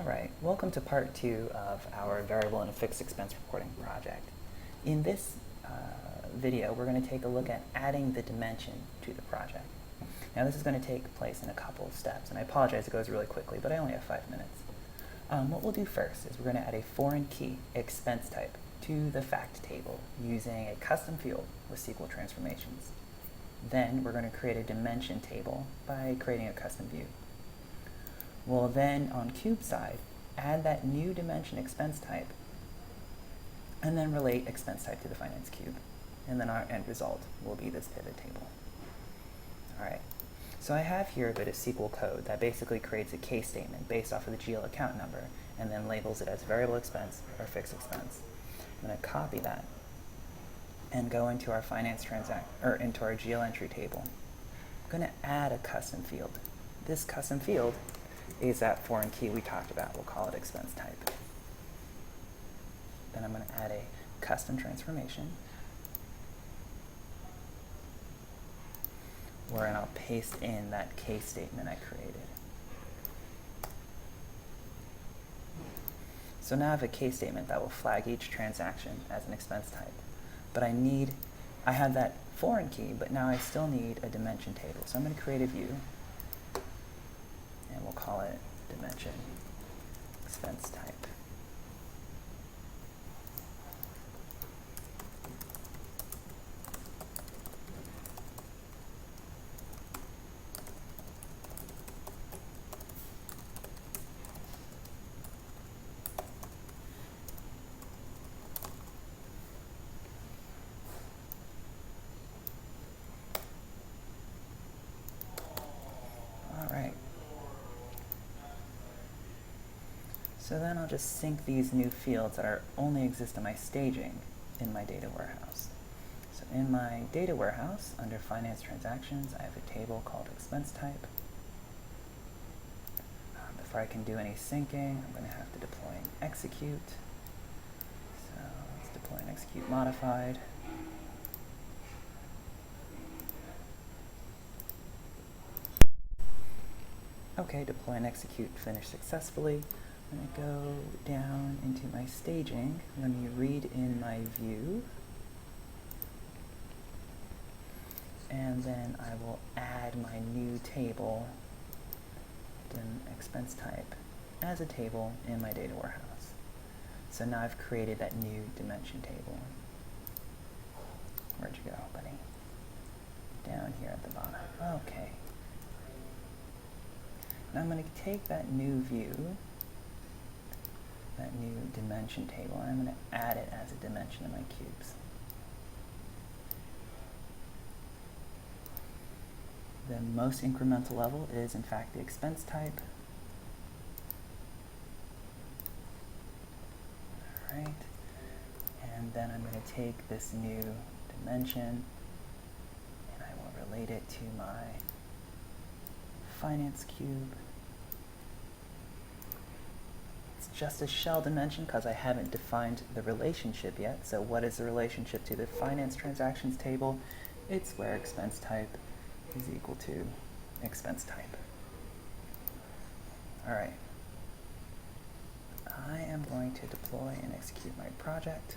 All right, welcome to part 2 of our variable and fixed expense reporting project. In this video, we're going to take a look at adding the dimension to the project. Now this is going to take place in a couple of steps, and I apologize it goes really quickly, but I only have 5 minutes. What we'll do first is we're going to add a foreign key, expense type, to the fact table using a custom field with SQL transformations. Then we're going to create a dimension table by creating a custom view. We'll then, on cube side, add that new dimension expense type, and then relate expense type to the finance cube. And then our end result will be this pivot table. All right, so I have here a bit of SQL code that basically creates a case statement based off of the GL account number, and then labels it as variable expense or fixed expense. I'm going to copy that and go into our into our GL entry table. I'm going to add a custom field. This custom field is that foreign key we talked about. We'll call it expense type. Then I'm going to add a custom transformation wherein I'll paste in that case statement I created. So now I have a case statement that will flag each transaction as an expense type. But I have that foreign key, but now I still need a dimension table. So I'm going to create a view, and we'll call it dimension expense type. So then I'll just sync these new fields that only exist in my staging in my data warehouse. So in my data warehouse, under finance transactions, I have a table called expense type. Before I can do any syncing, I'm going to have to deploy and execute. So let's deploy and execute modified. Okay, deploy and execute finished successfully. I'm going to go down into my staging. I'm going to read in my view. And then I will add my new table, expense type, as a table in my data warehouse. So now I've created that new dimension table. Where'd you go, buddy? Down here at the bottom. Okay. Now I'm going to take that new view, that new dimension table, and I'm going to add it as a dimension in my cubes. The most incremental level is, in fact, the expense type. All right. And then I'm going to take this new dimension, and I will relate it to my finance cube. Just a shell dimension because I haven't defined the relationship yet. So what is the relationship to the finance transactions table? It's where expense type is equal to expense type. All right. I am going to deploy and execute my project.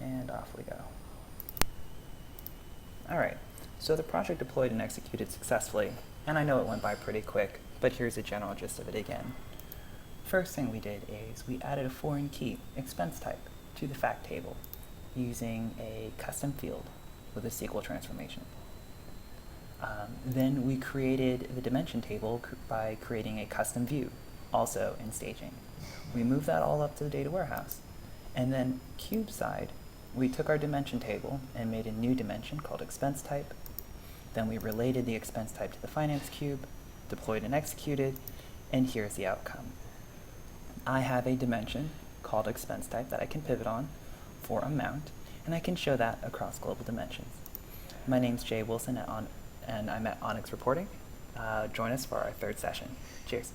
And off we go. All right, so the project deployed and executed successfully, and I know it went by pretty quick, but here's the general gist of it again. First thing we did is we added a foreign key, expense type, to the fact table using a custom field with a SQL transformation. Then we created the dimension table by creating a custom view, also in staging. We moved that all up to the data warehouse, and then cube side, we took our dimension table and made a new dimension called expense type. Then we related the expense type to the finance cube, deployed and executed, and here's the outcome. I have a dimension called expense type that I can pivot on for amount, and I can show that across global dimensions. My name's Jae Wilson, and I'm at Onyx Reporting. Join us for our 3rd session. Cheers.